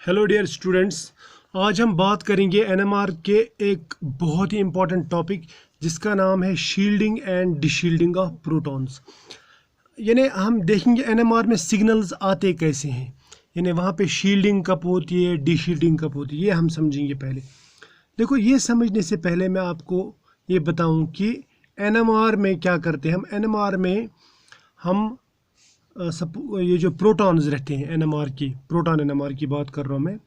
Hello dear students, आज हम बात करेंगे एनएमआर के एक बहुत ही इम्पॉर्टेंट टॉपिक जिसका नाम है शील्डिंग एंड डिशील्डिंग ऑफ प्रोटॉन्स। यानी हम देखेंगे एनएमआर में सिग्नल्स आते कैसे हैं, यानी वहाँ पे शील्डिंग कब होती है, डिशील्डिंग कब होती है, ये हम समझेंगे। पहले देखो, ये समझने से पहले मैं आपको ये बताऊँ कि एनएमआर में क्या करते हैं। हम एनएमआर में हम ये जो प्रोटॉन्स रहते हैं एनएमआर की, प्रोटॉन एनएमआर की बात कर रहा हूँ मैं।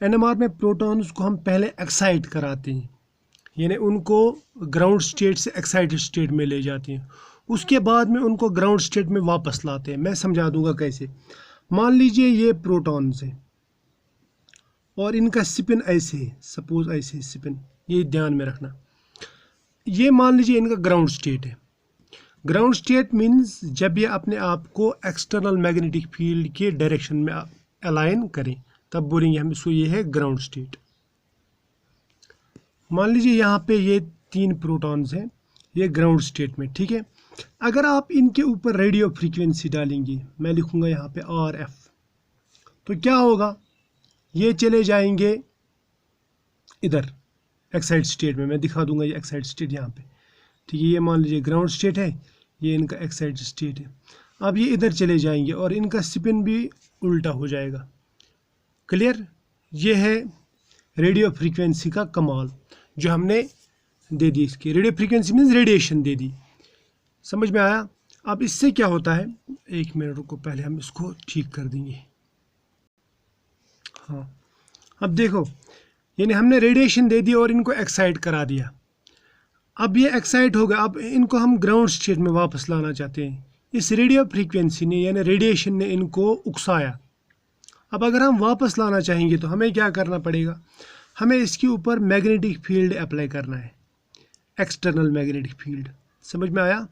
एनएमआर में प्रोटॉन्स को हम पहले एक्साइट कराते हैं, यानी उनको ग्राउंड स्टेट से एक्साइटेड स्टेट में ले जाते हैं। उसके बाद में उनको ग्राउंड स्टेट में वापस लाते हैं। मैं समझा दूंगा कैसे। मान लीजिए ये प्रोटॉन्स है और इनका स्पिन ऐसे है, सपोज ऐसे स्पिन, ये ध्यान में रखना। ये मान लीजिए इनका ग्राउंड स्टेट है। ग्राउंड स्टेट मीन्स जब ये अपने आप को एक्सटर्नल मैग्नेटिक फील्ड के डायरेक्शन में अलाइन करें, तब बोलेंगे हम इसको, ये है ग्राउंड स्टेट। मान लीजिए यहाँ पे ये 3 प्रोटॉन्स हैं, ये ग्राउंड स्टेट में, ठीक है। अगर आप इनके ऊपर रेडियो फ्रीक्वेंसी डालेंगे, मैं लिखूंगा यहाँ पे RF, तो क्या होगा, ये चले जाएंगे इधर एक्साइट स्टेट में। मैं दिखा दूंगा ये एक्साइट स्टेट यहाँ पे, ठीक है। ये मान लीजिए ग्राउंड स्टेट है, ये इनका एक्साइट स्टेट है। अब ये इधर चले जाएंगे और इनका स्पिन भी उल्टा हो जाएगा। क्लियर? ये है रेडियो फ्रीक्वेंसी का कमाल जो हमने दे दी। इसकी रेडियो फ्रीक्वेंसी मीन्स रेडिएशन दे दी। समझ में आया? अब इससे क्या होता है, एक मिनट रुको, पहले हम इसको ठीक कर देंगे। हाँ, अब देखो, यानी हमने रेडिएशन दे दी और इनको एक्साइट करा दिया। अब ये एक्साइट हो गया। अब इनको हम ग्राउंड स्टेट में वापस लाना चाहते हैं। इस रेडियो फ्रीक्वेंसी ने यानी रेडिएशन ने इनको उकसाया। अब अगर हम वापस लाना चाहेंगे तो हमें क्या करना पड़ेगा, हमें इसके ऊपर मैग्नेटिक फील्ड अप्लाई करना है, एक्सटर्नल मैग्नेटिक फील्ड। समझ में आया?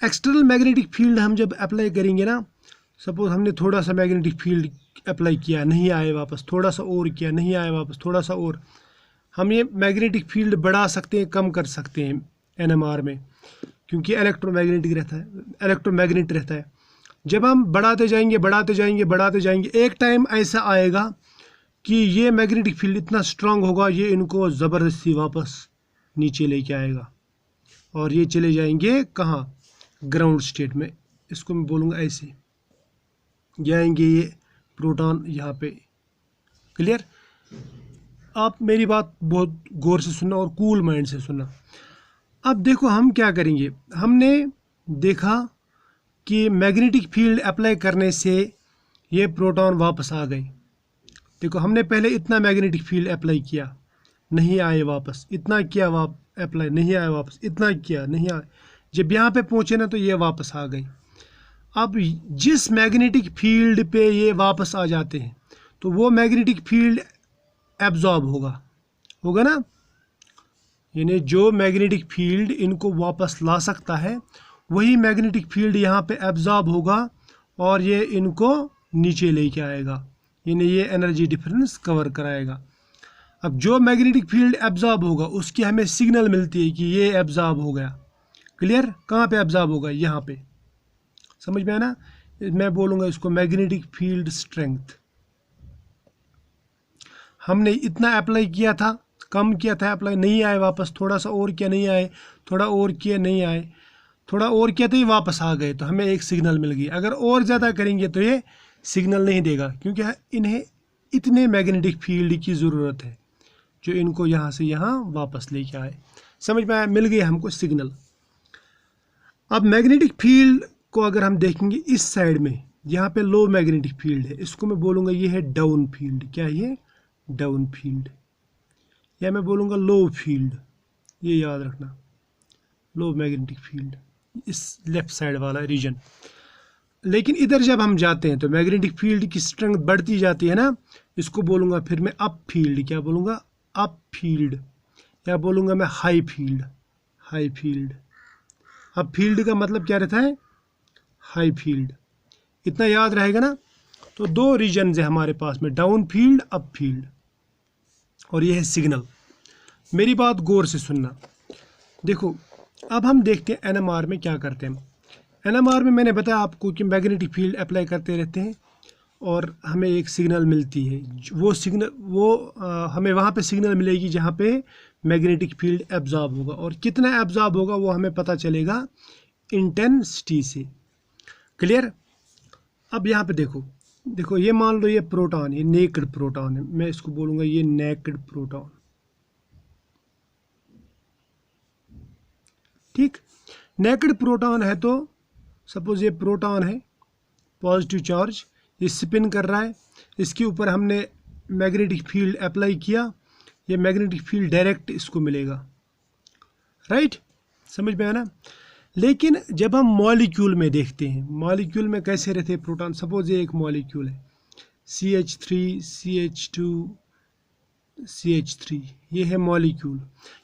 एक्सटर्नल मैग्नेटिक फील्ड हम जब अप्लाई करेंगे ना, सपोज हमने थोड़ा सा मैग्नेटिक फील्ड अप्लाई किया, नहीं आए वापस, थोड़ा सा और किया, नहीं आए वापस, थोड़ा सा और। हम ये मैग्नेटिक फील्ड बढ़ा सकते हैं, कम कर सकते हैं एनएमआर में, क्योंकि इलेक्ट्रोमैग्नेटिक रहता है, इलेक्ट्रोमैग्नेट रहता है। जब हम बढ़ाते जाएंगे बढ़ाते जाएंगे बढ़ाते जाएंगे, एक टाइम ऐसा आएगा कि ये मैग्नेटिक फील्ड इतना स्ट्रांग होगा, ये इनको ज़बरदस्ती वापस नीचे लेके आएगा और ये चले जाएंगे कहाँ, ग्राउंड स्टेट में। इसको मैं बोलूँगा ऐसे, जाएंगे ये प्रोटॉन यहाँ पे। क्लियर? आप मेरी बात बहुत गौर से सुनना और कूल माइंड से सुनना। अब देखो हम क्या करेंगे, हमने देखा कि मैग्नेटिक फील्ड अप्लाई करने से ये प्रोटॉन वापस आ गए। देखो, हमने पहले इतना मैग्नेटिक फील्ड अप्लाई किया, नहीं आए वापस, इतना किया अप्लाई, नहीं आए वापस, इतना किया, नहीं आए। जब यहाँ पे पहुँचे ना तो ये वापस आ गए। अब जिस मैग्नेटिक फील्ड पे ये वापस आ जाते हैं तो वो मैग्नेटिक फील्ड एब्जॉर्ब होगा ना, यानी जो मैग्नेटिक फील्ड इनको वापस ला सकता है वही मैग्नेटिक फील्ड यहाँ पे एब्जॉर्ब होगा और ये इनको नीचे लेके आएगा, यानी ये एनर्जी डिफरेंस कवर कराएगा। अब जो मैग्नेटिक फील्ड एब्जॉर्ब होगा उसकी हमें सिग्नल मिलती है कि ये एब्जॉर्ब हो गया। क्लियर? कहाँ पे एब्जॉर्ब होगा, यहाँ पे। समझ में आया ना? मैं बोलूँगा इसको मैग्नेटिक फील्ड स्ट्रेंथ। हमने इतना अप्लाई किया था, कम किया था अप्लाई, नहीं आए वापस, थोड़ा सा और किया, नहीं आए, थोड़ा और किया, नहीं आए, थोड़ा और किया तो ये वापस आ गए, तो हमें एक सिग्नल मिल गई। अगर और ज़्यादा करेंगे तो ये सिग्नल नहीं देगा, क्योंकि इन्हें इतने मैग्नेटिक फील्ड की ज़रूरत है जो इनको यहाँ से यहाँ वापस लेके आए। समझ में आया? मिल गई हमको सिग्नल। अब मैग्नेटिक फील्ड को अगर हम देखेंगे इस साइड में, यहाँ पे लो मैग्नेटिक फील्ड है, इसको मैं बोलूँगा ये है डाउन फील्ड। क्या है? डाउन फील्ड, या मैं बोलूँगा लो फील्ड, ये याद रखना, लो मैग्नेटिक फील्ड, इस लेफ्ट साइड वाला रीजन। लेकिन इधर जब हम जाते हैं तो मैग्नेटिक फील्ड की स्ट्रेंथ बढ़ती जाती है ना, इसको बोलूँगा फिर मैं अप फील्ड। क्या बोलूँगा? अप फील्ड, या बोलूँगा मैं high field, high field. Up field का मतलब क्या रहता है? High field. इतना याद रहेगा ना? तो 2 रीजन है हमारे पास में, डाउन फील्ड, अप फील्ड, और ये है सिग्नल। मेरी बात गौर से सुनना। देखो, अब हम देखते हैं एनएमआर में क्या करते हैं। एनएमआर में मैंने बताया आपको कि मैग्नेटिक फील्ड अप्लाई करते रहते हैं और हमें एक सिग्नल मिलती है। वो सिग्नल हमें वहाँ पे सिग्नल मिलेगी जहाँ पे मैग्नेटिक फील्ड एब्जॉर्ब होगा, और कितना एब्जॉर्ब होगा वो हमें पता चलेगा इंटेंसिटी से। क्लियर। अब यहाँ पे देखो ये मान लो ये प्रोटॉन, ये नेकेड प्रोटॉन है, मैं इसको बोलूँगा ये नेकेड प्रोटॉन। ठीक, नेकेड प्रोटॉन है तो सपोज ये प्रोटॉन है, पॉजिटिव चार्ज, ये स्पिन कर रहा है, इसके ऊपर हमने मैग्नेटिक फील्ड अप्लाई किया, ये मैग्नेटिक फील्ड डायरेक्ट इसको मिलेगा। राइट, समझ में आया ना। लेकिन जब हम मॉलिक्यूल में देखते हैं, मॉलिक्यूल में कैसे रहते हैं प्रोटॉन, सपोज ये एक मॉलिक्यूल है CH3 CH2 CH3, ये है मॉलिक्यूल।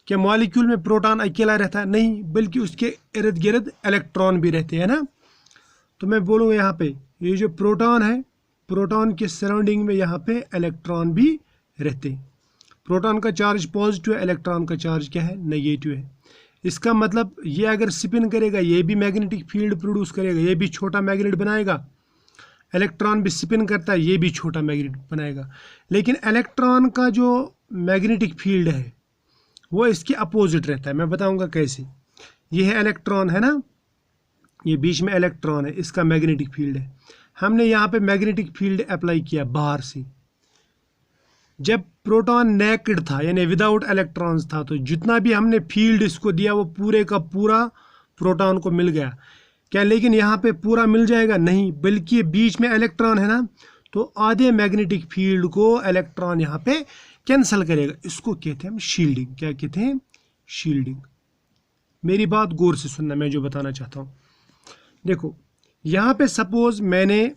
क्या मॉलिक्यूल में प्रोटॉन अकेला रहता है? नहीं, बल्कि उसके इर्द गिर्द इलेक्ट्रॉन भी रहते हैं ना। तो मैं बोलूँगा यहाँ पे ये जो प्रोटॉन है, प्रोटॉन के सराउंडिंग में यहाँ पे इलेक्ट्रॉन भी रहते हैं। प्रोटॉन का चार्ज पॉजिटिव है, इलेक्ट्रॉन का चार्ज क्या है, नेगेटिव है। इसका मतलब ये अगर स्पिन करेगा ये भी मैग्नेटिक फील्ड प्रोड्यूस करेगा, ये भी छोटा मैग्नेट बनाएगा। इलेक्ट्रॉन भी स्पिन करता है, ये भी छोटा मैग्नेट बनाएगा। लेकिन इलेक्ट्रॉन का जो मैग्नेटिक फील्ड है वो इसके अपोजिट रहता है। मैं बताऊंगा कैसे। ये है इलेक्ट्रॉन है ना, ये बीच में इलेक्ट्रॉन है, इसका मैग्नेटिक फील्ड है। हमने यहाँ पे मैग्नेटिक फील्ड अप्लाई किया बाहर से। जब प्रोटॉन नेकेड था यानी विदाउट इलेक्ट्रॉन्स था, तो जितना भी हमने फील्ड इसको दिया वो पूरे का पूरा प्रोटॉन को मिल गया क्या? लेकिन यहाँ पे पूरा मिल जाएगा नहीं, बल्कि बीच में इलेक्ट्रॉन है ना, तो आधे मैग्नेटिक फील्ड को इलेक्ट्रॉन यहाँ पे कैंसिल करेगा। इसको कहते हैं हम शील्डिंग। क्या कहते हैं? शील्डिंग। मेरी बात गौर से सुनना, मैं जो बताना चाहता हूँ। देखो यहाँ पे सपोज मैंने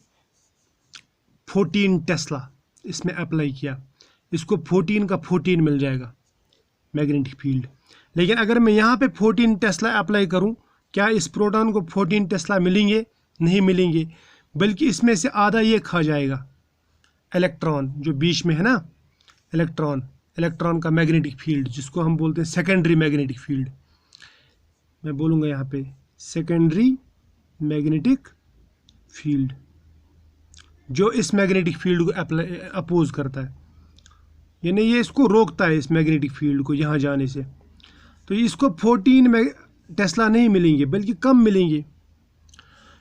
14 टेस्ला इसमें अप्लाई किया, इसको 14 का 14 मिल जाएगा मैग्नेटिक फील्ड। लेकिन अगर मैं यहाँ पे 14 टेस्ला अप्लाई करूँ, क्या इस प्रोटॉन को 14 टेस्ला मिलेंगे? नहीं मिलेंगे, बल्कि इसमें से आधा ये खा जाएगा इलेक्ट्रॉन जो बीच में है ना, इलेक्ट्रॉन का मैग्नेटिक फील्ड, जिसको हम बोलते हैं सेकेंडरी मैग्नेटिक फील्ड। मैं बोलूँगा यहाँ पे सेकेंडरी मैग्नेटिक फील्ड, जो इस मैग्नेटिक फील्ड को अपोज करता है, यानी ये इसको रोकता है इस मैग्नेटिक फील्ड को यहाँ जाने से। तो इसको 14 टेस्ला नहीं मिलेंगे, बल्कि कम मिलेंगे।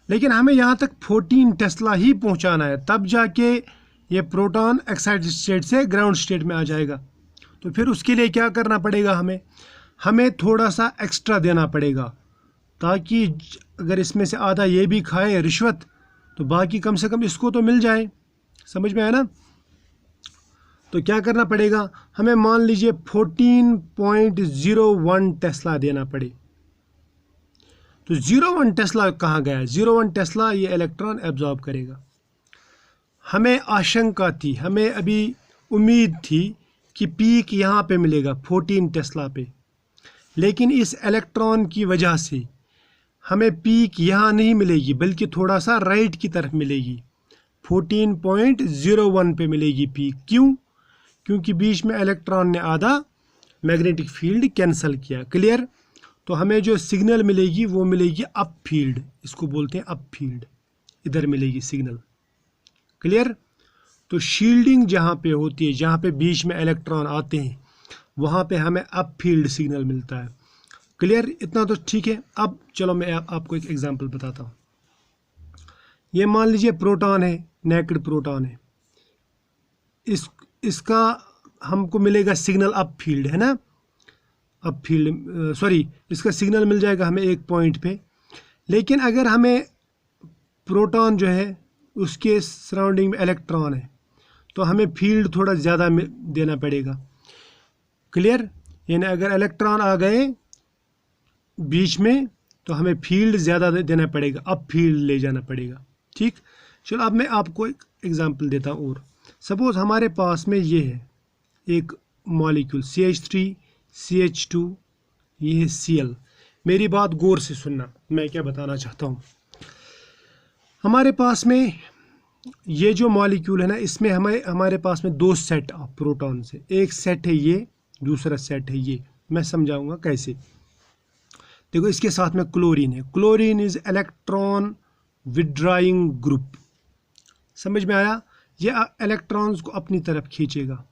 लेकिन हमें यहाँ तक 14 टेस्ला ही पहुँचाना है, तब जाके ये प्रोटॉन एक्साइटेड स्टेट से ग्राउंड स्टेट में आ जाएगा। तो फिर उसके लिए क्या करना पड़ेगा? हमें थोड़ा सा एक्स्ट्रा देना पड़ेगा, ताकि अगर इसमें से आधा ये भी खाए रिश्वत, तो बाकी कम से कम इसको तो मिल जाए। समझ में आया ना। तो क्या करना पड़ेगा? हमें मान लीजिए 14.01 टेस्ला देना पड़े। तो 0.1 टेस्ला कहाँ गया? 0.1 टेस्ला ये इलेक्ट्रॉन एब्जॉर्ब करेगा। हमें आशंका थी, हमें अभी उम्मीद थी कि पीक यहाँ पे मिलेगा 14 टेस्ला पे, लेकिन इस इलेक्ट्रॉन की वजह से हमें पीक यहाँ नहीं मिलेगी, बल्कि थोड़ा सा राइट की तरफ मिलेगी, 14.01 पे मिलेगी पीक। क्यों? क्योंकि बीच में इलेक्ट्रॉन ने आधा मैग्नेटिक फील्ड कैंसिल किया। क्लियर। तो हमें जो सिग्नल मिलेगी वो मिलेगी अप फील्ड, इसको बोलते हैं अप फील्ड, इधर मिलेगी सिग्नल। क्लियर। तो शील्डिंग जहाँ पे होती है, जहाँ पे बीच में इलेक्ट्रॉन आते हैं, वहाँ पे हमें अप फील्ड सिग्नल मिलता है। क्लियर, इतना तो ठीक है। अब चलो मैं आपको एक एग्जांपल बताता हूँ। ये मान लीजिए प्रोटॉन है, नेकेड प्रोटॉन है, इसका हमको मिलेगा सिग्नल अप फील्ड, है ना, अप फील्ड, सॉरी, इसका सिग्नल मिल जाएगा हमें एक पॉइंट पे। लेकिन अगर हमें प्रोटॉन जो है उसके सराउंडिंग में इलेक्ट्रॉन है, तो हमें फील्ड थोड़ा ज़्यादा देना पड़ेगा। क्लियर। यानी अगर इलेक्ट्रॉन आ गए बीच में, तो हमें फील्ड ज़्यादा देना पड़ेगा, अप फील्ड ले जाना पड़ेगा। ठीक। चलो अब मैं आपको एक एग्जांपल देता हूँ और। सपोज हमारे पास में ये है एक मॉलिक्यूल CH3 CH2, ये है Cl। मेरी बात गौर से सुनना, मैं क्या बताना चाहता हूँ। हमारे पास में ये जो मॉलिक्यूल है ना, इसमें हमारे पास में दो सेट ऑफ प्रोटॉन से, एक सेट है ये, दूसरा सेट है ये। मैं समझाऊंगा कैसे। देखो इसके साथ में क्लोरीन है। Chlorine is electron withdrawing group. समझ में आया। ये इलेक्ट्रॉन्स को अपनी तरफ खींचेगा,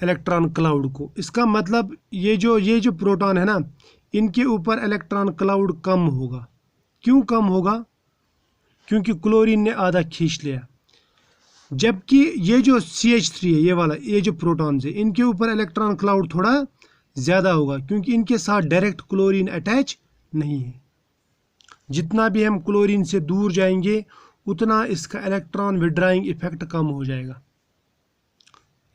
इलेक्ट्रॉन क्लाउड को। इसका मतलब ये जो प्रोटॉन है ना, इनके ऊपर इलेक्ट्रॉन क्लाउड कम होगा। क्यों कम होगा? क्योंकि क्लोरीन ने आधा खींच लिया, जबकि ये जो CH3 है, ये वाला, ये जो प्रोटॉन्स है, इनके ऊपर इलेक्ट्रॉन क्लाउड थोड़ा ज़्यादा होगा, क्योंकि इनके साथ डायरेक्ट क्लोरीन अटैच नहीं है। जितना भी हम क्लोरीन से दूर जाएंगे उतना इसका इलेक्ट्रॉन विड्राइंग इफेक्ट कम हो जाएगा।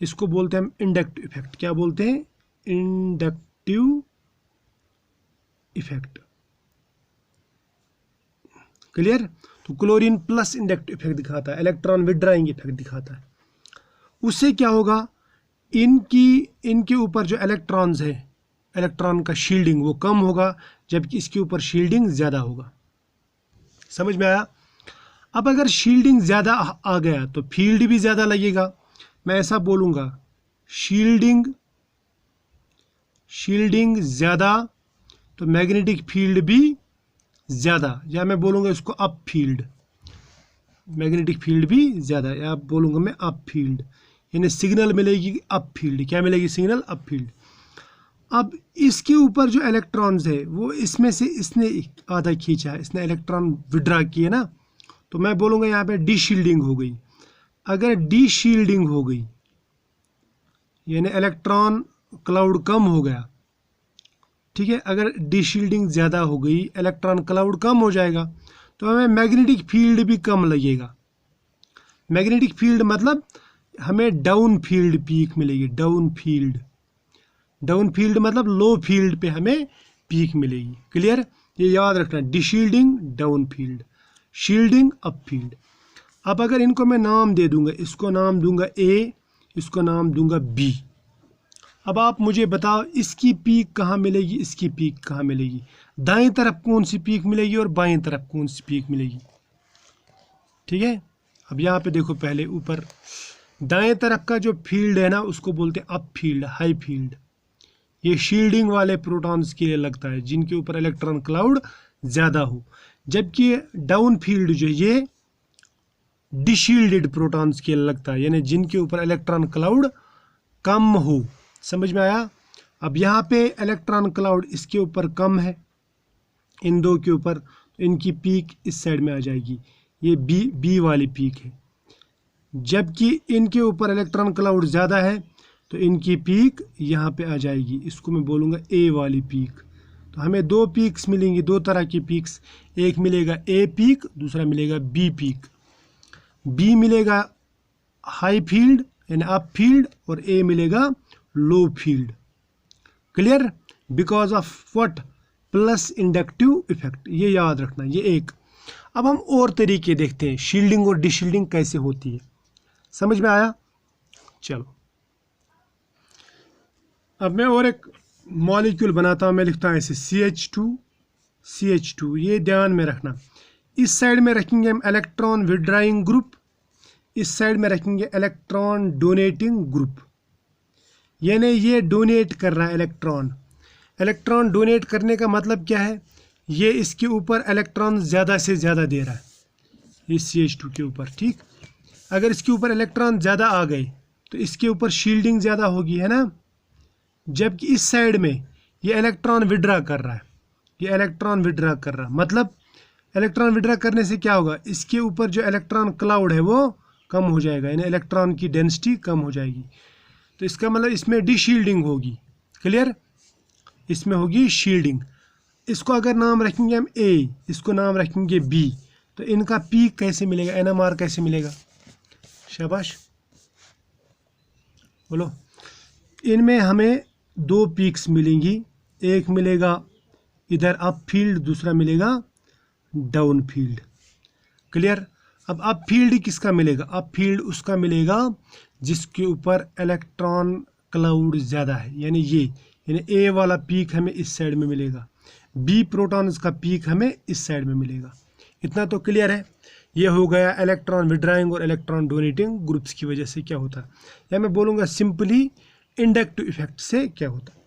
इसको बोलते हैं हम इंडक्टिव इफेक्ट। क्या बोलते हैं? Inductive effect. क्लियर? तो क्लोरीन प्लस इंडक्टिव इफेक्ट दिखाता है, इलेक्ट्रॉन विड्राइंग इफेक्ट दिखाता है। उससे क्या होगा? इनके ऊपर जो इलेक्ट्रॉन्स है, इलेक्ट्रॉन का शील्डिंग वो कम होगा, जबकि इसके ऊपर शील्डिंग ज़्यादा होगा। समझ में आया? अब अगर शील्डिंग ज़्यादा आ गया तो फील्ड भी ज़्यादा लगेगा। मैं ऐसा बोलूँगा, शील्डिंग ज़्यादा तो मैग्नेटिक फील्ड भी ज़्यादा, या मैं बोलूँगा इसको अप फील्ड, मैग्नेटिक फील्ड भी ज़्यादा, या बोलूँगा मैं अप फील्ड, यानी सिग्नल मिलेगी अप फील्ड। क्या मिलेगी? Signal up field. अब इसके ऊपर जो इलेक्ट्रॉन्स है वो इसमें से इसने आधा खींचा है, इसने इलेक्ट्रॉन विड्रा किए ना, तो मैं बोलूँगा यहाँ पे डी शील्डिंग हो गई। अगर डी शील्डिंग हो गई यानी इलेक्ट्रॉन क्लाउड कम हो गया, ठीक है। अगर डी शील्डिंग ज़्यादा हो गई, इलेक्ट्रॉन क्लाउड कम हो जाएगा, तो हमें मैग्नेटिक फील्ड भी कम लगेगा। मैग्नेटिक फील्ड मतलब हमें डाउन फील्ड पीक मिलेगी। डाउन फील्ड मतलब लो फील्ड पे हमें पीक मिलेगी। क्लियर? ये याद रखना, D shielding down field, shielding up field. अब अगर इनको मैं नाम दे दूंगा, इसको नाम दूंगा ए, इसको नाम दूंगा बी। अब आप मुझे बताओ इसकी पीक कहाँ मिलेगी, इसकी पीक कहाँ मिलेगी, दाएं तरफ कौन सी पीक मिलेगी और बाएं तरफ कौन सी पीक मिलेगी। ठीक है। अब यहाँ पे देखो, पहले ऊपर दाएं तरफ का जो फील्ड है ना, उसको बोलते हैं अप फील्ड, हाई फील्ड। ये शील्डिंग वाले प्रोटॉन्स के लिए लगता है जिनके ऊपर इलेक्ट्रॉन क्लाउड ज़्यादा हो, जबकि डाउन फील्ड जो ये डिशील्डेड प्रोटॉन्स के लिए लगता है, यानी जिनके ऊपर इलेक्ट्रॉन क्लाउड कम हो। समझ में आया? अब यहाँ पे इलेक्ट्रॉन क्लाउड इसके ऊपर कम है, इन दो के ऊपर, तो इनकी पीक इस साइड में आ जाएगी, ये बी वाली पीक है। जबकि इनके ऊपर इलेक्ट्रॉन क्लाउड ज़्यादा है तो इनकी पीक यहाँ पे आ जाएगी, इसको मैं बोलूँगा ए वाली पीक। तो हमें दो पीक्स मिलेंगी, दो तरह की पीक्स, एक मिलेगा ए पीक, दूसरा मिलेगा बी पीक। बी मिलेगा हाई फील्ड यानी अप फील्ड, और ए मिलेगा low field. Clear? Because of what? Plus inductive effect. ये याद रखना, ये एक। अब हम और तरीके देखते हैं, शील्डिंग और डिशील्डिंग कैसे होती है। समझ में आया? चलो, अब मैं और एक मॉलिक्यूल बनाता हूँ। मैं लिखता हूँ ऐसे CH2। ये ध्यान में रखना, इस साइड में रखेंगे हम इलेक्ट्रॉन विड्राइंग ग्रुप, इस साइड में रखेंगे इलेक्ट्रॉन डोनेटिंग ग्रुप। यानी ये डोनेट कर रहा है इलेक्ट्रॉन। इलेक्ट्रॉन डोनेट करने का मतलब क्या है? ये इसके ऊपर इलेक्ट्रॉन ज़्यादा से ज़्यादा दे रहा है, ये CH2 के ऊपर। ठीक, अगर इसके ऊपर इलेक्ट्रॉन ज़्यादा आ गए तो इसके ऊपर शील्डिंग ज़्यादा होगी, है ना। जबकि इस साइड में ये इलेक्ट्रॉन विड्रा कर रहा है, ये इलेक्ट्रॉन विड्रा कर रहा है, मतलब इलेक्ट्रॉन विड्रा करने से क्या होगा? इसके ऊपर जो इलेक्ट्रॉन क्लाउड है वो कम हो जाएगा, यानी इलेक्ट्रॉन की डेंसिटी कम हो जाएगी। तो इसका मतलब इसमें डिशील्डिंग होगी। क्लियर? इसमें होगी शील्डिंग। इसको अगर नाम रखेंगे हम ए, इसको नाम रखेंगे बी, तो इनका पीक कैसे मिलेगा, NMR कैसे मिलेगा? शाबाश, बोलो। इनमें हमें दो पीक्स मिलेंगी, एक मिलेगा इधर अप फील्ड, दूसरा मिलेगा डाउन फील्ड। क्लियर? अब अप फील्ड किसका मिलेगा? अप फील्ड उसका मिलेगा जिसके ऊपर इलेक्ट्रॉन क्लाउड ज़्यादा है, यानी ये, यानी ए वाला पीक हमें इस साइड में मिलेगा, बी प्रोटॉन्स का पीक हमें इस साइड में मिलेगा। इतना तो क्लियर है। ये हो गया इलेक्ट्रॉन विड्राइंग और इलेक्ट्रॉन डोनेटिंग ग्रुप्स की वजह से क्या होता है, या मैं बोलूँगा सिंपली इंडक्टिव इफेक्ट से क्या होता है।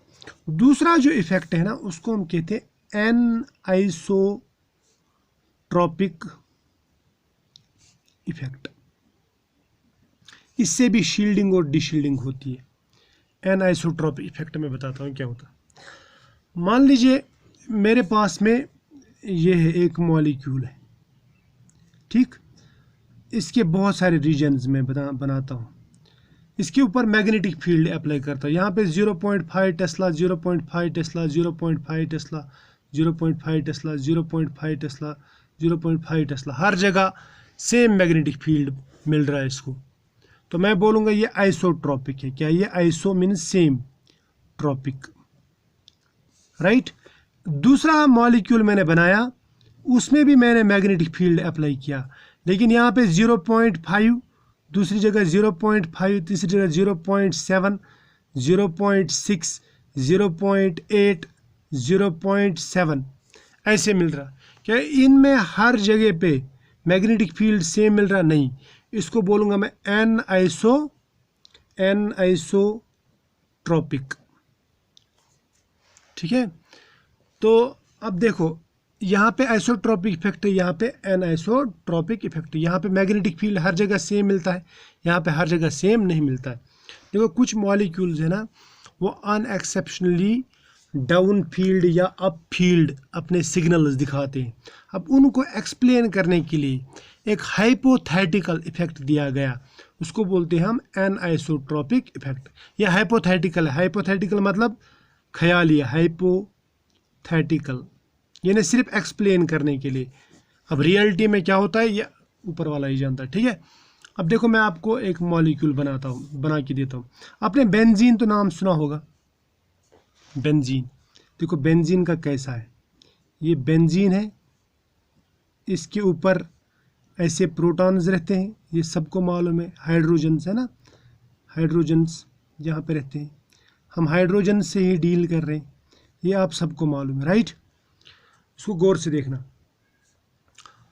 दूसरा जो इफेक्ट है ना, उसको हम कहते हैं एनआइसोट्रॉपिक इफेक्ट। इससे भी शील्डिंग और डिशील्डिंग होती है। एनआइसोट्रॉपिक इफेक्ट में बताता हूँ क्या होता है। मान लीजिए मेरे पास में ये है एक मॉलिक्यूल है, ठीक, इसके बहुत सारे रीजन्स में बनाता हूँ, इसके ऊपर मैग्नेटिक फील्ड अप्लाई करता हूँ। यहाँ पे 0.5 tesla, 0.5 tesla, 0.5 tesla, 0.5 tesla, 0.5 tesla, 0.5 tesla, हर जगह सेम मैग्नेटिक फील्ड मिल रहा है इसको। तो मैं बोलूँगा ये आइसोट्रॉपिक है। क्या ये iso means same, tropic, right. दूसरा मॉलिक्यूल मैंने बनाया, उसमें भी मैंने मैग्नेटिक फील्ड अप्लाई किया, लेकिन यहाँ पे 0.5, दूसरी जगह 0.5, तीसरी जगह 0.7, 0.6, 0.8, 0.7 ऐसे मिल रहा। क्या इनमें हर जगह पे मैग्नेटिक फील्ड सेम मिल रहा? नहीं। इसको बोलूँगा मैं एनआइसोट्रॉपिक, ठीक है। तो अब देखो यहाँ पे आइसोट्रॉपिक इफेक्ट है, यहाँ पे एनआइसोट्रॉपिक इफेक्ट है। यहाँ पे मैग्नेटिक फील्ड हर जगह सेम मिलता है, यहाँ पे हर जगह सेम नहीं मिलता है। देखो कुछ मॉलिक्यूल्स है ना, वो अनएक्सेप्शनली डाउन फील्ड या अप फील्ड अपने सिग्नल्स दिखाते हैं। अब उनको एक्सप्लेन करने के लिए एक हाइपोथेटिकल इफेक्ट दिया गया, उसको बोलते हैं हम एनआइसोट्रॉपिक इफेक्ट। यह हाइपोथेटिकल है। हाइपोथेटिकल मतलब ख्यालिया, हाइपोथेटिकल यानी सिर्फ एक्सप्लेन करने के लिए। अब रियलिटी में क्या होता है ये ऊपर वाला ही जानता है, ठीक है। अब देखो मैं आपको एक मॉलिक्यूल बना के देता हूँ। आपने बेंजीन तो नाम सुना होगा, बेंजीन। देखो बेंजीन का कैसा है, ये बेंजीन है, इसके ऊपर ऐसे प्रोटॉन्स रहते हैं, ये सबको मालूम है। हाइड्रोजन्स है ना, हाइड्रोजन्स जहाँ पे रहते हैं, हम हाइड्रोजन से ही डील कर रहे हैं, ये आप सबको मालूम है, राइट। इसको गौर से देखना।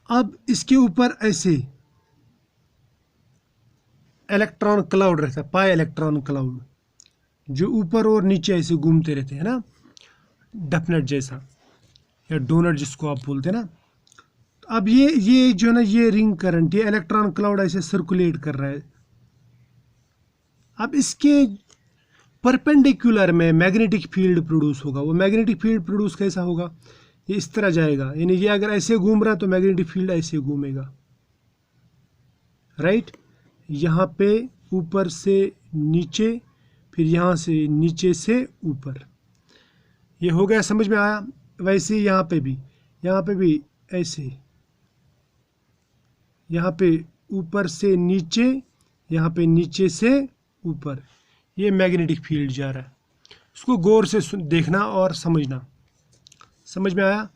अब इसके ऊपर ऐसे इलेक्ट्रॉन क्लाउड रहता है, पाई इलेक्ट्रॉन क्लाउड, जो ऊपर और नीचे ऐसे घूमते रहते हैं ना, डफनेट जैसा या डोनट जिसको आप बोलते हैं ना। अब ये जो ना, ये रिंग करंट, ये इलेक्ट्रॉन क्लाउड ऐसे सर्कुलेट कर रहा है। अब इसके परपेंडिकुलर में मैग्नेटिक फील्ड प्रोड्यूस होगा। वो मैग्नेटिक फील्ड प्रोड्यूस कैसा होगा, ये इस तरह जाएगा, यानी ये अगर ऐसे घूम रहा है तो मैग्नेटिक फील्ड ऐसे घूमेगा, राइट। यहाँ पे ऊपर से नीचे, फिर यहाँ से नीचे से ऊपर, ये हो गया, समझ में आया। वैसे यहाँ पे भी ऐसे, यहाँ पे ऊपर से नीचे, यहाँ पे नीचे से ऊपर, ये मैग्नेटिक फील्ड जा रहा है। इसको गौर से देखना और समझना, समझ में आया।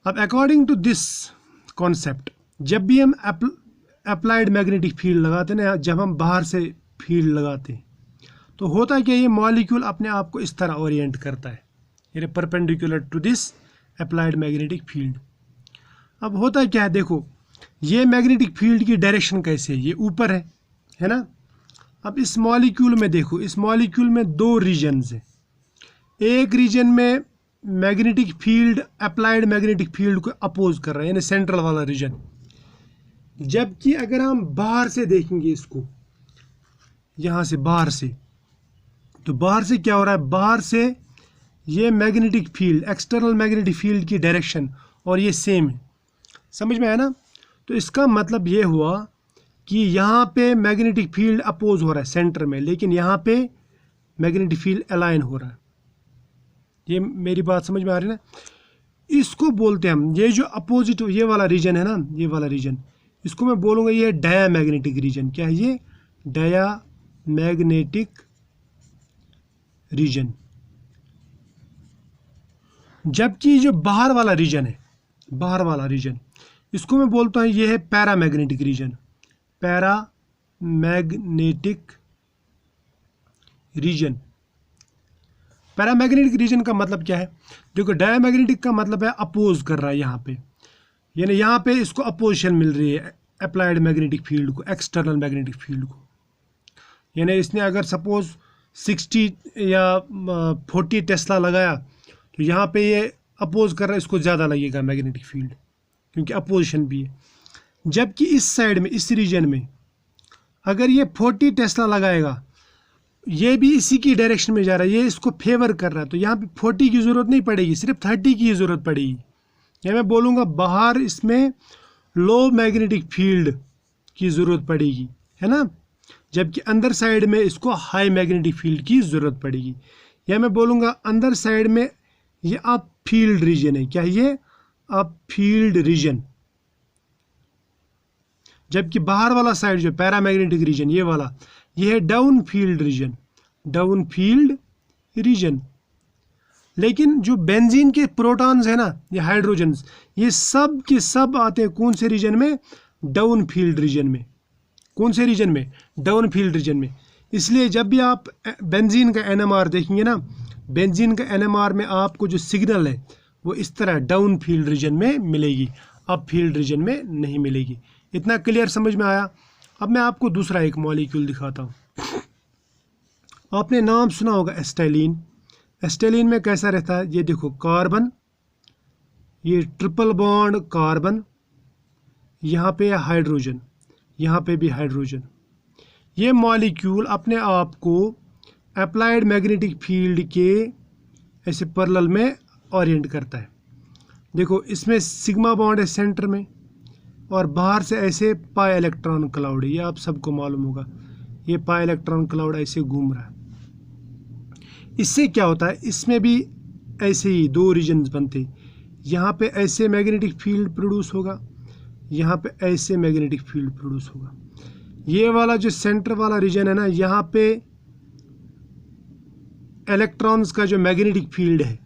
अब अकॉर्डिंग टू दिस कॉन्सेप्ट, जब भी हम अप्लाइड मैग्नेटिक फील्ड लगाते हैं ना, जब हम बाहर से फील्ड लगाते हैं तो होता है कि ये मॉलिक्यूल अपने आप को इस तरह ओरिएंट करता है, यानी perpendicular to this applied magnetic field. अब होता क्या है, देखो ये मैग्नेटिक फील्ड की डायरेक्शन कैसे है, ये ऊपर है ना। अब इस मॉलिक्यूल में देखो, इस मॉलिक्यूल में दो रीजन्स हैं। एक रीजन में magnetic field applied magnetic field को अपोज कर रहा है, यानी सेंट्रल वाला रीजन। जबकि अगर हम बाहर से देखेंगे इसको, यहाँ से बाहर से, तो बाहर से क्या हो रहा है, बाहर से ये magnetic field, external magnetic field की डायरेक्शन और ये सेम है, समझ में आया ना। तो इसका मतलब ये हुआ कि यहाँ पे मैग्नेटिक फील्ड अपोज हो रहा है सेंटर में, लेकिन यहाँ पे मैग्नेटिक फील्ड अलाइन हो रहा है। ये मेरी बात समझ में आ रही है ना। इसको बोलते हैं हम, ये जो अपोजिट ये वाला रीजन है ना, ये वाला रीजन, इसको मैं बोलूँगा ये डायामैग्नेटिक रीजन। क्या है ये, डायामैग्नेटिक रीजन। जबकि जो बाहर वाला रीजन है, बाहर वाला रीजन, इसको मैं बोलता हूँ ये है paramagnetic region. Paramagnetic region, paramagnetic region का मतलब क्या है, देखो डायामैग्नेटिक का मतलब है अपोज कर रहा है यहाँ पे, यानी यहाँ पे इसको अपोजिशन मिल रही है अप्लाइड मैग्नेटिक फील्ड को, एक्सटर्नल मैग्नेटिक फील्ड को। यानी इसने अगर सपोज 60 या 40 टेस्ला लगाया तो यहाँ पे ये अपोज कर रहा है, इसको ज़्यादा लगेगा मैग्नेटिक फील्ड, क्योंकि अपोजिशन भी है। जबकि इस साइड में, इस रीजन में अगर ये 40 टेस्ला लगाएगा, ये भी इसी की डायरेक्शन में जा रहा है, ये इसको फेवर कर रहा है, तो यहाँ पे 40 की ज़रूरत नहीं पड़ेगी, सिर्फ 30 की ज़रूरत पड़ेगी। या मैं बोलूँगा बाहर इसमें लो मैग्नेटिक फील्ड की ज़रूरत पड़ेगी, है ना, जबकि अंदर साइड में इसको हाई मैग्नेटिक फील्ड की ज़रूरत पड़ेगी। या मैं बोलूँगा अंदर साइड में ये अप फील्ड रीजन है, क्या ये अप फील्ड रीजन, जबकि बाहर वाला साइड जो पैरामैग्नेटिक रीजन ये वाला, ये है down field region, down field region. लेकिन जो बेंजीन के प्रोटॉन्स है ना, ये हाइड्रोजन्स, ये सब के सब आते हैं कौन से रीजन में, डाउन फील्ड रीजन में। कौन से रीजन में, डाउन फील्ड रीजन में। इसलिए जब भी आप बेंजीन का एनएमआर देखेंगे ना, बेंजीन का एनएमआर में आपको जो सिग्नल है वो इस तरह डाउन फील्ड रीजन में मिलेगी, अप फील्ड रीजन में नहीं मिलेगी। इतना क्लियर समझ में आया। अब मैं आपको दूसरा एक मॉलिक्यूल दिखाता हूँ। आपने नाम सुना होगा एस्टाइलिन। एस्टाइलिन में कैसा रहता है, ये देखो कार्बन, ये ट्रिपल बॉन्ड कार्बन, यहाँ पे हाइड्रोजन, यहाँ पे भी हाइड्रोजन। ये मॉलिक्यूल अपने आप को अप्लाइड मैग्नेटिक फील्ड के ऐसे पैरेलल में ओरिएंट करता है। देखो इसमें सिग्मा बॉन्ड है सेंटर में, और बाहर से ऐसे पाई इलेक्ट्रॉन क्लाउड है, ये आप सबको मालूम होगा, ये पाई इलेक्ट्रॉन क्लाउड ऐसे घूम रहा है। इससे क्या होता है, इसमें भी ऐसे ही दो रीजन्स बनते, यहाँ पे ऐसे मैग्नेटिक फील्ड प्रोड्यूस होगा, यहाँ पे ऐसे मैग्नेटिक फील्ड प्रोड्यूस होगा। ये वाला जो सेंटर वाला रीजन है ना, यहाँ पे इलेक्ट्रॉन्स का जो मैग्नेटिक फील्ड है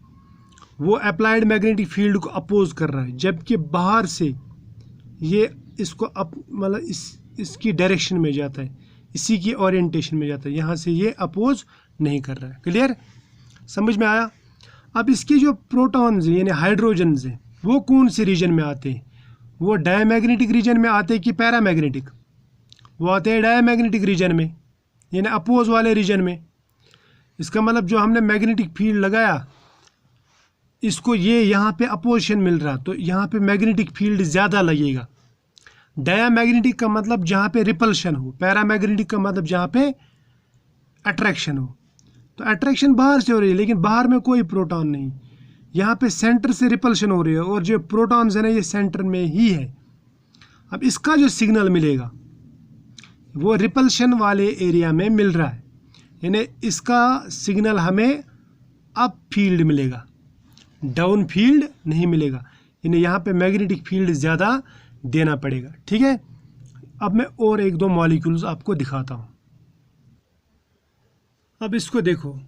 वो अप्लाइड मैग्नेटिक फील्ड को अपोज कर रहा है, जबकि बाहर से ये इसको मतलब इसकी डायरेक्शन में जाता है, इसी की ओरिएंटेशन में जाता है, यहाँ से ये अपोज नहीं कर रहा है। क्लियर, समझ में आया। अब इसके जो प्रोटॉन्स हैं यानी हाइड्रोजन्स हैं वो कौन से रीजन में आते हैं, वो डायमैग्नेटिक रीजन में आते हैं कि पैरामैग्नेटिक, वो आते हैं डायमैग्नेटिक रीजन में, यानी अपोज वाले रीजन में। इसका मतलब जो हमने मैग्नेटिक फील्ड लगाया इसको ये यहाँ पे अपोजिशन मिल रहा, तो यहाँ पे मैग्नेटिक फील्ड ज़्यादा लगेगा। डायमैग्नेटिक का मतलब जहाँ पे रिपल्शन हो, पैरामैग्नेटिक का मतलब जहाँ पे अट्रैक्शन हो। तो अट्रैक्शन बाहर से हो रही है लेकिन बाहर में कोई प्रोटॉन नहीं, यहाँ पे सेंटर से रिपल्शन हो रही है, और जो प्रोटॉन्स है ना ये सेंटर में ही है। अब इसका जो सिग्नल मिलेगा वो रिपल्शन वाले एरिया में मिल रहा है, यानी इसका सिग्नल हमें अप फील्ड मिलेगा, डाउन फील्ड नहीं मिलेगा, यानी यहाँ पे मैग्नेटिक फील्ड ज़्यादा देना पड़ेगा। ठीक है, अब मैं और एक दो मॉलिक्यूल्स आपको दिखाता हूँ। अब इसको देखो,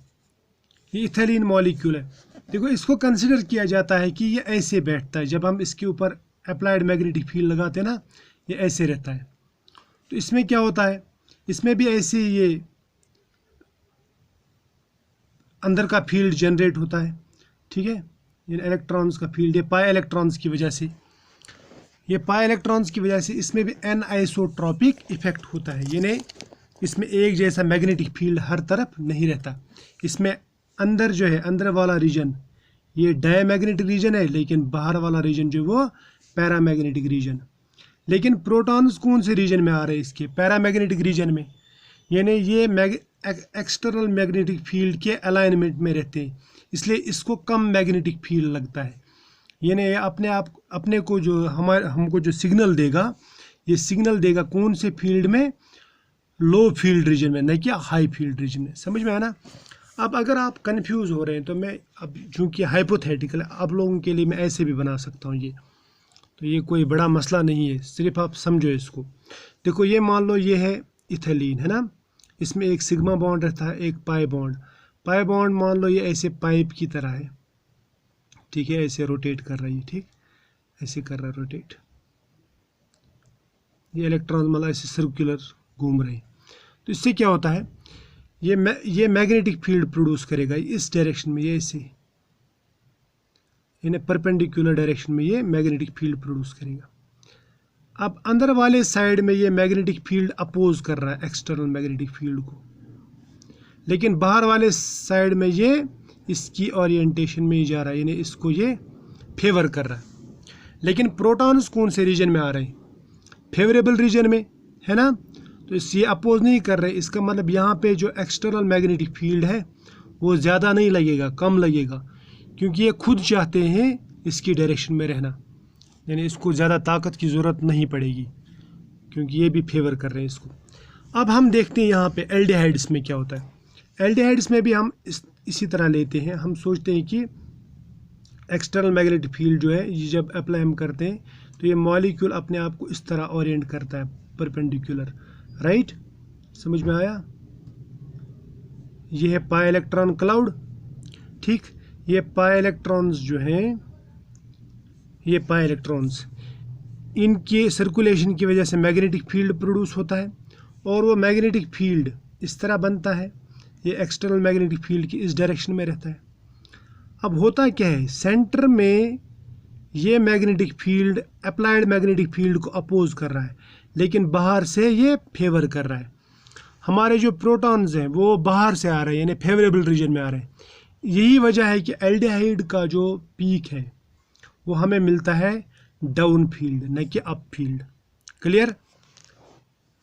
ये इथेलिन मॉलिक्यूल है। देखो इसको कंसिडर किया जाता है कि ये ऐसे बैठता है, जब हम इसके ऊपर अप्लाइड मैग्नेटिक फील्ड लगाते हैं ना, ये ऐसे रहता है। तो इसमें क्या होता है, इसमें भी ऐसे ये अंदर का फील्ड जनरेट होता है। ठीक है, ये इलेक्ट्रॉन्स का फील्ड, ये पाई इलेक्ट्रॉन्स की वजह से, ये पाई इलेक्ट्रॉन्स की वजह से इसमें भी एनआइसोट्रॉपिक इफेक्ट होता है, यानी इसमें एक जैसा मैग्नेटिक फील्ड हर तरफ नहीं रहता। इसमें अंदर जो है, अंदर वाला रीजन ये डायमैग्नेटिक रीजन है, लेकिन बाहर वाला रीजन जो वो पैरामैग्नेटिक रीजन। लेकिन प्रोटॉन्स कौन से रीजन में आ रहे हैं, इसके पैरामैग्नेटिक रीजन में, यानी ये एक्सटर्नल मैग्नेटिक फील्ड के अलाइनमेंट में रहते हैं, इसलिए इसको कम मैग्नेटिक फील्ड लगता है। यानी अपने को जो हमको जो सिग्नल देगा, ये सिग्नल देगा कौन से फील्ड में, लो फील्ड रीजन में, नहीं कि हाई फील्ड रीजन में। समझ में आया ना। अब अगर आप कंफ्यूज हो रहे हैं तो मैं अब चूँकि हाइपोथेटिकल है, आप लोगों के लिए मैं ऐसे भी बना सकता हूँ ये, तो ये कोई बड़ा मसला नहीं है, सिर्फ आप समझो इसको। देखो ये मान लो ये है इथेलिन, है ना, इसमें एक सिग्मा बॉन्ड रहता है, एक पाई बॉन्ड। पाई बॉन्ड मान लो ये ऐसे पाइप की तरह है, ठीक है, ऐसे रोटेट कर रही है, ठीक, ऐसे कर रहा है रोटेट, ये इलेक्ट्रॉन मतलब ऐसे सर्कुलर घूम रहे हैं। तो इससे क्या होता है, ये मैग्नेटिक फील्ड प्रोड्यूस करेगा इस डायरेक्शन में, ये ऐसे यानी परपेंडिकुलर डायरेक्शन में ये मैग्नेटिक फील्ड प्रोड्यूस करेगा। अब अंदर वाले साइड में ये मैग्नेटिक फील्ड अपोज कर रहा है एक्सटर्नल मैग्नेटिक फील्ड को, लेकिन बाहर वाले साइड में ये इसकी ओरिएंटेशन में ही जा रहा है, यानी इसको ये फेवर कर रहा है। लेकिन प्रोटॉन्स कौन से रीजन में आ रहे हैं, फेवरेबल रीजन में, है ना। तो इससे अपोज नहीं कर रहे, इसका मतलब यहाँ पे जो एक्सटर्नल मैग्नेटिक फील्ड है वो ज़्यादा नहीं लगेगा, कम लगेगा, क्योंकि ये खुद चाहते हैं इसकी डायरेक्शन में रहना, यानी इसको ज़्यादा ताकत की ज़रूरत नहीं पड़ेगी, क्योंकि ये भी फेवर कर रहे हैं इसको। अब हम देखते हैं यहाँ पे एल्डिहाइड्स में क्या होता है। एल्डिहाइड्स में भी हम इसी तरह लेते हैं, हम सोचते हैं कि एक्सटर्नल मैग्नेटिक फील्ड जो है ये जब अप्लाई हम करते हैं तो ये मॉलिक्यूल अपने आप को इस तरह ओरिएंट करता है, परपेंडिकुलर, राइट, समझ में आया। ये है पाई इलेक्ट्रॉन क्लाउड, ठीक। ये पाई इलेक्ट्रॉन्स जो हैं, ये पाई इलेक्ट्रॉन्स, इनके सर्कुलेशन की वजह से मैग्नेटिक फील्ड प्रोड्यूस होता है और वो मैग्नेटिक फील्ड इस तरह बनता है, ये एक्सटर्नल मैग्नेटिक फील्ड की इस डायरेक्शन में रहता है। अब होता क्या है, सेंटर में ये magnetic field applied magnetic field को अपोज कर रहा है, लेकिन बाहर से ये फेवर कर रहा है। हमारे जो प्रोटॉन्स हैं वो बाहर से आ रहे हैं, यानी फेवरेबल रीजन में आ रहे हैं। यही वजह है कि एल्डिहाइड का जो पीक है वो हमें मिलता है डाउन फील्ड, न कि अप फील्ड। क्लियर।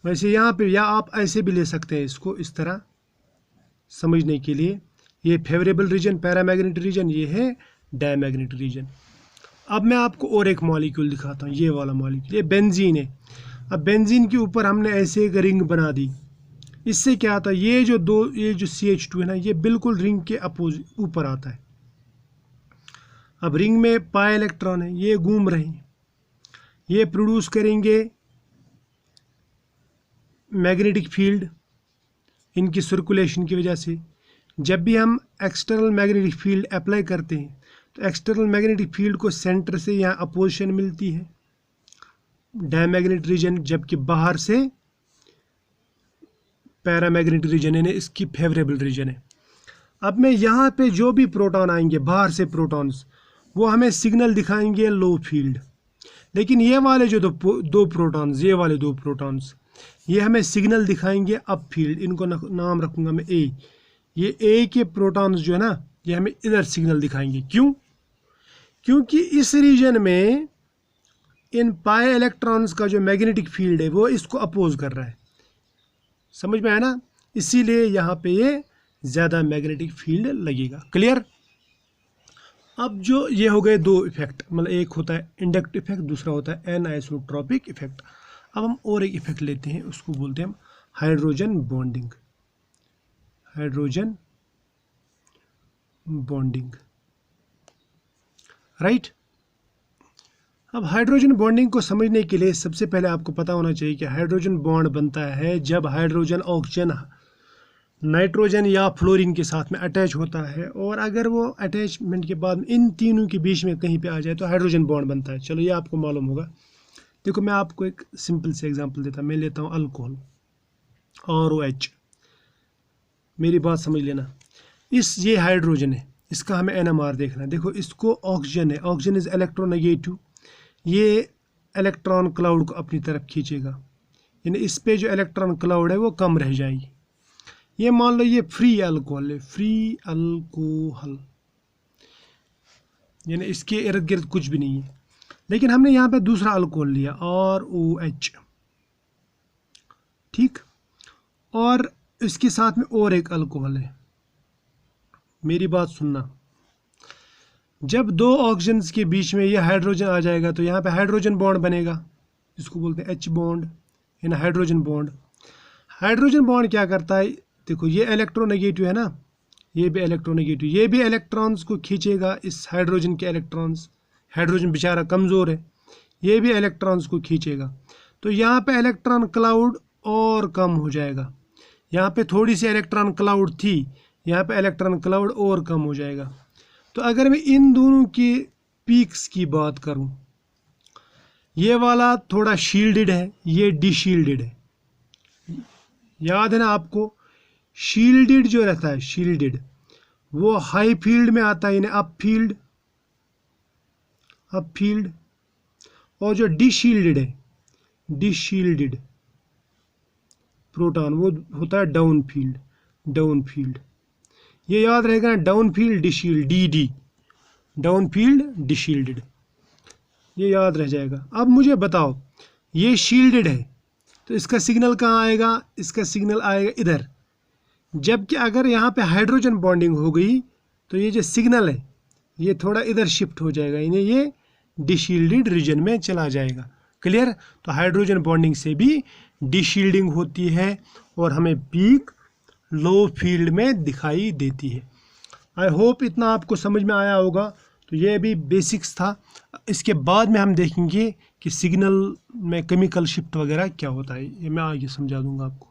वैसे यहाँ पे या आप ऐसे भी ले सकते हैं इसको, इस तरह समझने के लिए, ये फेवरेबल रीजन पैरामैग्नेटिक रीजन, ये है डायमैग्नेटिक रीजन। अब मैं आपको और एक मॉलिक्यूल दिखाता हूँ, ये वाला मॉलिक्यूल, ये बेंजीन है। अब बेंजीन के ऊपर हमने ऐसे एक रिंग बना दी, इससे क्या आता है, ये जो CH2 है ना, ये बिल्कुल रिंग के अपोज ऊपर आता है। अब रिंग में पाई इलेक्ट्रॉन है, ये घूम रहे हैं, ये प्रोड्यूस करेंगे मैग्नेटिक फील्ड इनकी सर्कुलेशन की वजह से। जब भी हम एक्सटर्नल मैग्नेटिक फील्ड अप्लाई करते हैं तो एक्सटर्नल मैग्नेटिक फील्ड को सेंटर से यहाँ अपोजिशन मिलती है, डायमैग्नेटिक रीजन, जबकि बाहर से पैरामैग्नेटिक रीजन, यानी इसकी फेवरेबल रीजन है। अब मैं यहाँ पे जो भी प्रोटॉन आएंगे बाहर से प्रोटॉन्स, वो हमें सिग्नल दिखाएंगे लो फील्ड, लेकिन ये वाले जो दो प्रोटॉन्स, ये वाले दो प्रोटॉन्स, ये हमें सिग्नल दिखाएंगे अप फील्ड। इनको नाम रखूँगा मैं ए। ये ए के प्रोटॉन्स जो है ना, ये हमें इधर सिग्नल दिखाएंगे। क्यों? क्योंकि इस रीजन में इन पाई इलेक्ट्रॉन्स का जो मैग्नेटिक फील्ड है वो इसको अपोज कर रहा है, समझ में आया ना, इसीलिए यहाँ पे ये ज़्यादा मैग्नेटिक फील्ड लगेगा। क्लियर। अब जो ये हो गए दो इफेक्ट, मतलब एक होता है इंडक्टिव इफेक्ट, दूसरा होता है एनआइसोट्रॉपिक इफेक्ट। अब हम और एक इफेक्ट लेते हैं, उसको बोलते हैं हम hydrogen bonding. Hydrogen bonding, right. अब हाइड्रोजन बॉन्डिंग को समझने के लिए सबसे पहले आपको पता होना चाहिए कि हाइड्रोजन बॉन्ड बनता है जब हाइड्रोजन ऑक्सीजन नाइट्रोजन या फ्लोरीन के साथ में अटैच होता है, और अगर वो अटैचमेंट के बाद इन तीनों के बीच में कहीं पे आ जाए तो हाइड्रोजन बॉन्ड बनता है। चलो ये आपको मालूम होगा। देखो मैं आपको एक सिंपल से एग्जांपल देता हूँ, मैं लेता हूँ अल्कोहल ROH। मेरी बात समझ लेना, ये हाइड्रोजन है, इसका हमें NMR देखना है। देखो इसको ऑक्सीजन है, ऑक्सीजन इज इलेक्ट्रोनेगेटिव, ये इलेक्ट्रॉन क्लाउड को अपनी तरफ खींचेगा, यानी इस पे जो इलेक्ट्रॉन क्लाउड है वो कम रह जाएगी। ये मान लो ये फ्री अल्कोहल है, फ्री अल्कोहल, यानी इसके इर्द गिर्द कुछ भी नहीं है, लेकिन हमने यहाँ पे दूसरा अल्कोहल लिया ROH, ठीक, और इसके साथ में और एक अल्कोहल है। मेरी बात सुनना, जब दो ऑक्सीजन्स के बीच में ये हाइड्रोजन आ जाएगा तो यहाँ पे हाइड्रोजन बॉन्ड बनेगा, इसको बोलते हैं H बॉन्ड, यानी हाइड्रोजन बॉन्ड। हाइड्रोजन बॉन्ड क्या करता है, देखो ये इलेक्ट्रोनेगेटिव है ना, ये भी इलेक्ट्रोनेगेटिव, ये भी इलेक्ट्रॉन्स को खींचेगा, इस हाइड्रोजन के इलेक्ट्रॉन्स, हाइड्रोजन बेचारा कमज़ोर है, ये भी इलेक्ट्रॉन्स को खींचेगा। तो यहाँ पे इलेक्ट्रॉन क्लाउड और कम हो जाएगा, यहाँ पे थोड़ी सी इलेक्ट्रॉन क्लाउड थी, यहाँ पे इलेक्ट्रॉन क्लाउड और कम हो जाएगा। तो अगर मैं इन दोनों के पीक्स की बात करूं, ये वाला थोड़ा शील्डेड है, ये डिशील्डेड है। याद है ना आपको, शील्डेड जो रहता है, शील्डेड वो हाई फील्ड में आता है, यानी अप फील्ड, और जो डिशील्डेड है, डिशील्डेड प्रोटॉन, वो होता है डाउन फील्ड। ये याद रहेगा ना, down field deshield, DD, down field deshielded, ये याद रह जाएगा। अब मुझे बताओ, ये शील्डेड है तो इसका सिग्नल कहाँ आएगा, इसका सिग्नल आएगा इधर। जबकि अगर यहाँ पे हाइड्रोजन बॉन्डिंग हो गई तो ये जो सिग्नल है ये थोड़ा इधर शिफ्ट हो जाएगा, यानी ये डिशील्डेड रीजन में चला जाएगा। क्लियर। तो हाइड्रोजन बॉन्डिंग से भी डिशील्डिंग होती है और हमें पीक लो फील्ड में दिखाई देती है। आई होप इतना आपको समझ में आया होगा। तो ये भी बेसिक्स था। इसके बाद में हम देखेंगे कि सिग्नल में केमिकल शिफ्ट वगैरह क्या होता है, ये मैं आगे समझा दूंगा आपको।